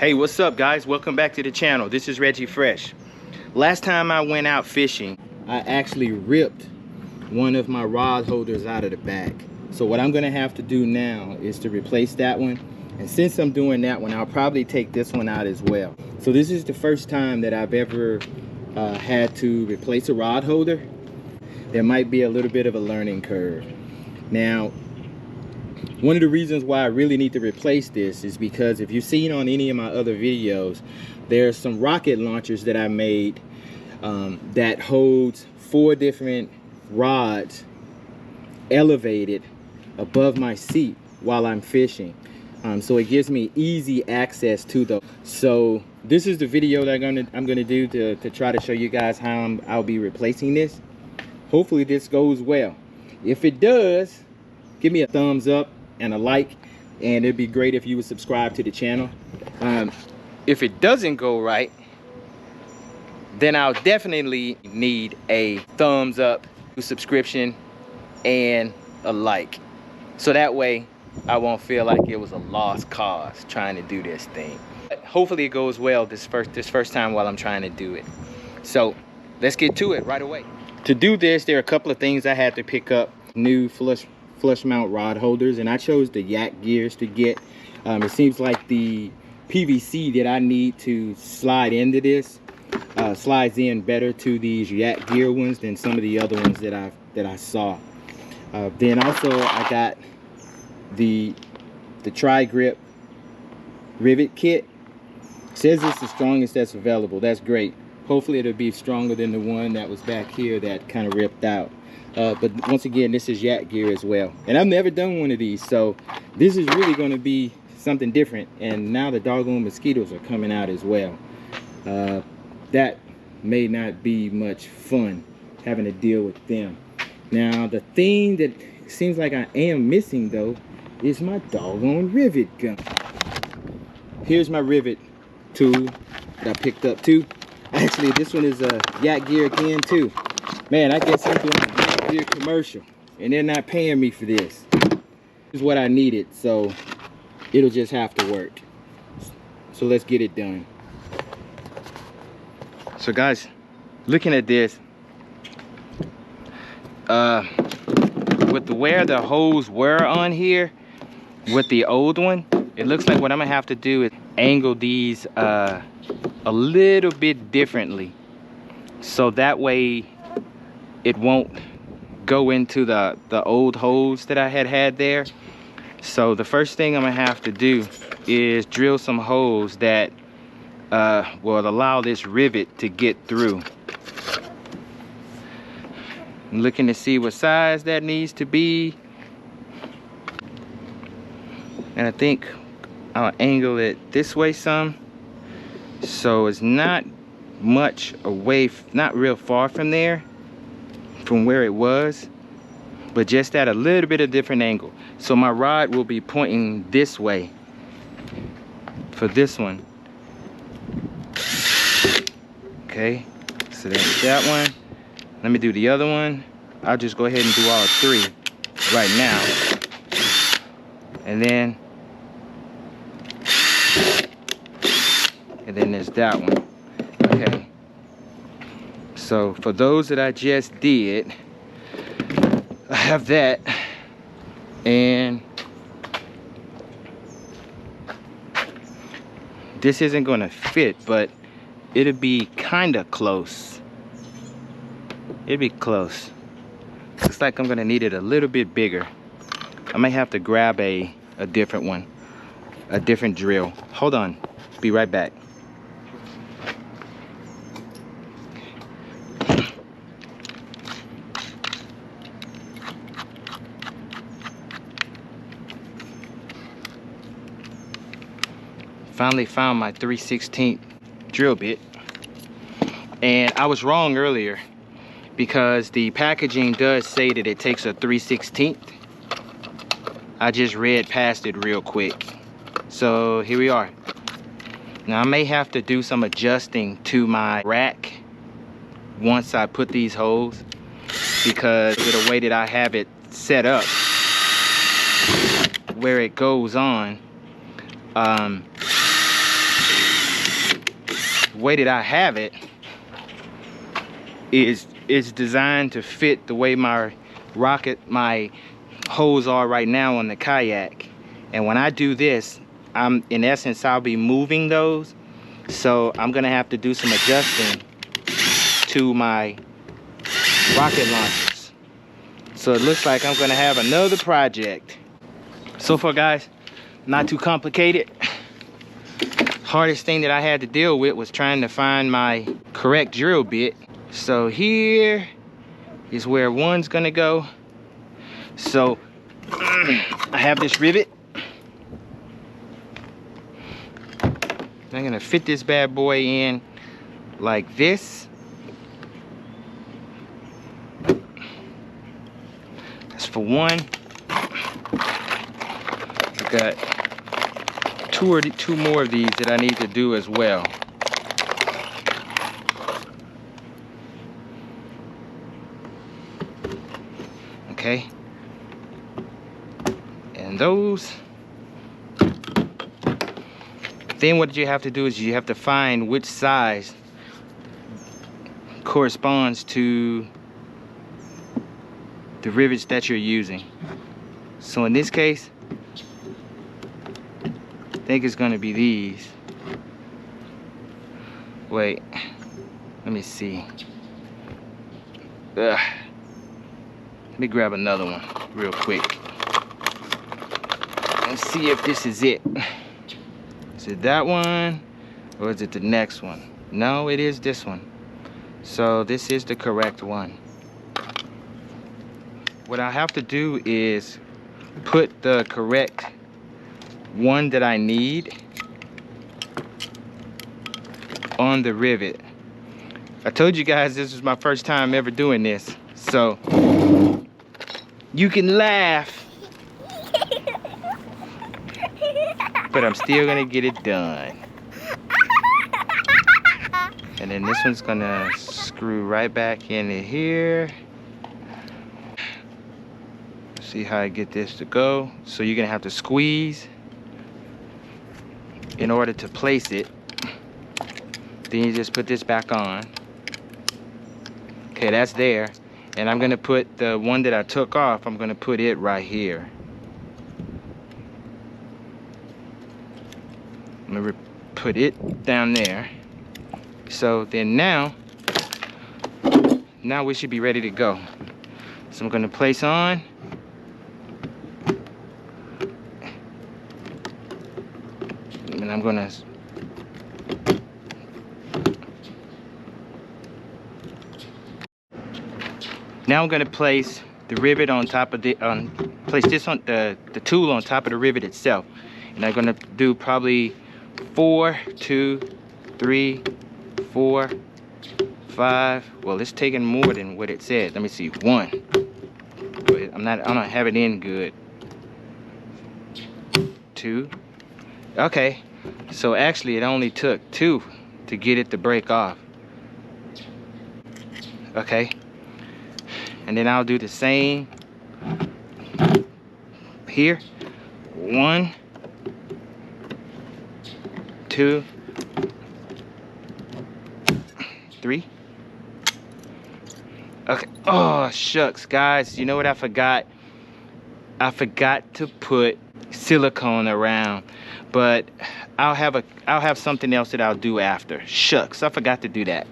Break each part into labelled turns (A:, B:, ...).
A: Hey, what's up guys? Welcome back to the channel. This is Reggie Fresh. Last time I went out fishing, I actually ripped one of my rod holders out of the back. So what I'm gonna have to do now is to replace that one. And since I'm doing that one, I'll probably take this one out as well. So this is the first time that I've ever had to replace a rod holder. There might be a little bit of a learning curve. Now, one of the reasons why I really need to replace this is because if you've seen on any of my other videos, there's some rocket launchers that I made that holds 4 different rods elevated above my seat while I'm fishing. So it gives me easy access to those. So this is the video that I'm gonna do to try to show you guys how I'll be replacing this. Hopefully this goes well. If it does, give me a thumbs up and a like, and it'd be great if you would subscribe to the channel. If it doesn't go right, then I'll definitely need a thumbs up, subscription, and a like. So that way I won't feel like it was a lost cause trying to do this thing. But hopefully it goes well this first time while I'm trying to do it. So let's get to it right away. To do this, there are a couple of things I had to pick up. New flush mount rod holders, and I chose the Kayak gears to get. It seems like the PVC that I need to slide into this slides in better to these Kayak gear ones than some of the other ones that I saw. Then also I got the tri-grip rivet kit. It says it's the strongest that's available. That's great. Hopefully it'll be stronger than the one that was back here that kind of ripped out. But once again, this is Kayak gear as well, and I've never done one of these, so this is really going to be something different. And now the doggone mosquitoes are coming out as well. That may not be much fun having to deal with them. Now the thing that seems like I am missing though is my doggone rivet gun. Here's my rivet tool that I picked up too. Actually, this one is a Kayak gear again too. Man, I guess I'm doing a gear commercial and they're not paying me for this. This is what I needed, so it'll just have to work. So let's get it done. So guys, looking at this, with where the holes were on here with the old one, it looks like what I'm gonna have to do is angle these a little bit differently, so that way it won't go into the old holes that I had there. So the first thing I'm gonna have to do is drill some holes that will allow this rivet to get through. I'm looking to see what size that needs to be, and I think I'll angle it this way some, so it's not much away, not real far from there, from where it was, but just at a little bit of different angle. So my rod will be pointing this way for this one. Okay, so there's that one. Let me do the other one. I'll just go ahead and do all 3 right now. And then there's that one. Okay, so for those that I just did, I have that, and this isn't gonna fit, but it'll be kind of close. It'll be close. Looks like I'm gonna need it a little bit bigger. I might have to grab a different one, a different drill. Hold on, be right back. Finally found my 3/16 drill bit, and I was wrong earlier because the packaging does say that it takes a 3/16. I just read past it real quick. So here we are. Now I may have to do some adjusting to my rack once I put these holes, because of the way that I have it set up, where it goes on, way that I have it is designed to fit the way my holes are right now on the kayak. And when I do this, in essence I'll be moving those, so I'm gonna have to do some adjusting to my rocket launchers. So it looks like I'm gonna have another project. So far, guys, not too complicated. Hardest thing that I had to deal with was trying to find my correct drill bit. So here is where one's gonna go. So I have this rivet. I'm gonna fit this bad boy in like this. That's for one. I got two more of these that I need to do as well. Okay. And those. Then what you have to do is you have to find which size corresponds to the rivets that you're using. So in this case, I think it's gonna be these. Wait, let me see. Let me grab another one real quick and see if this is it. Is it that one or is it the next one? No, it is this one. So this is the correct one. What I have to do is put the correct one that I need on the rivet. I told you guys this was my first time ever doing this, so you can laugh, but I'm still gonna get it done. And then this one's gonna screw right back into here. See how I get this to go. So you're gonna have to squeeze in order to place it. Then you just put this back on. Okay, that's there. And I'm gonna put the one that I took off, I'm gonna put it right here. I'm gonna put it down there. So then now we should be ready to go. So I'm gonna place on. And I'm gonna now I'm gonna place the rivet on top of the place this on the tool on top of the rivet itself. And I'm gonna do probably 4, 2, 3, 4, 5. Well, it's taking more than what it said. Let me see. 1. I don't have it in good. 2. Okay. So actually it only took 2 to get it to break off. Okay. And then I'll do the same here. 1, 2, 3. Okay. Oh shucks, guys, you know what I forgot? I forgot to put silicone around, but I'll have something else that I'll do after. Shucks, I forgot to do that.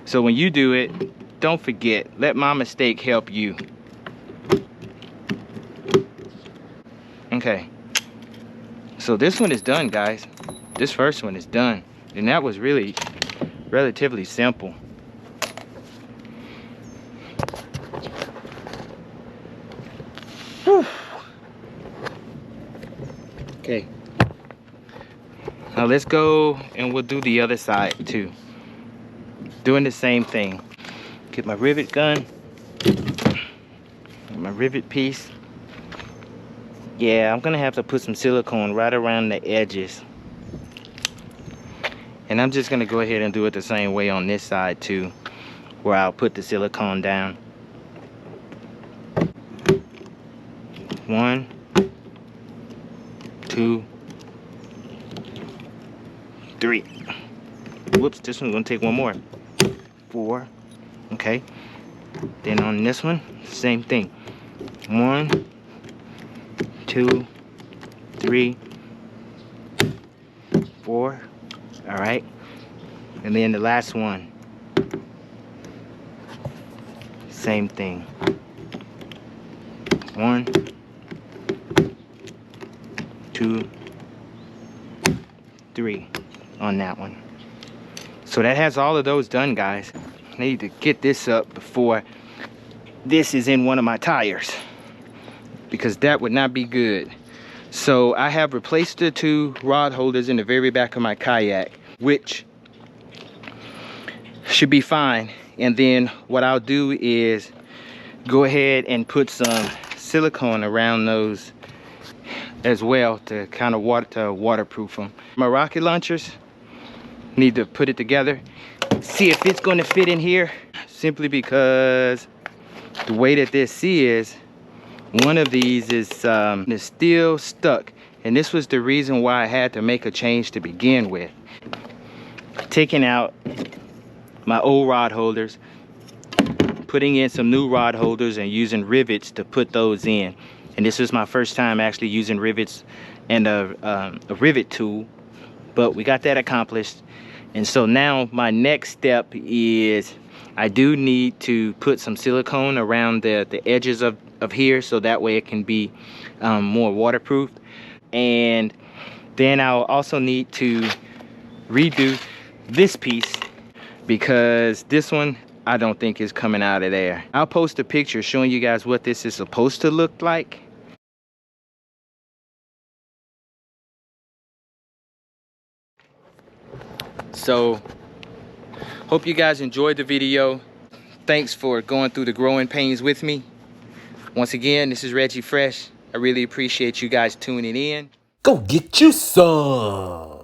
A: So when you do it, don't forget, let my mistake help you. Okay, so this one is done, guys. This first one is done, and that was really relatively simple. Whew. Okay, now let's go and we'll do the other side too. Doing the same thing. Get my rivet gun, my rivet piece. Yeah, I'm gonna have to put some silicone right around the edges. And I'm just gonna go ahead and do it the same way on this side too, where I'll put the silicone down. 1, 2, 3. Whoops, this one's gonna take one more. 4, okay. Then on this one, same thing. 1, 2, 3, 4. All right. And then the last one, same thing. 1, 2, 3 on that one. So that has all of those done, guys. I need to get this up before this is in one of my tires, because that would not be good. So I have replaced the 2 rod holders in the very back of my kayak, which should be fine. And then what I'll do is go ahead and put some silicone around those as well to kind of waterproof them. My rocket launchers, need to put it together, see if it's going to fit in here, simply because the way that this is, one of these is still stuck, and this was the reason why I had to make a change to begin with. Taking out my old rod holders, putting in some new rod holders, and using rivets to put those in. And this is my first time actually using rivets and a rivet tool, but we got that accomplished. And so now my next step is I do need to put some silicone around the edges of here, so that way it can be more waterproof. And then I'll also need to redo this piece, because this one I don't think is coming out of there. I'll post a picture showing you guys what this is supposed to look like. So hope you guys enjoyed the video. Thanks for going through the growing pains with me. Once again, this is Reggie Fresh. I really appreciate you guys tuning in.
B: Go get you some.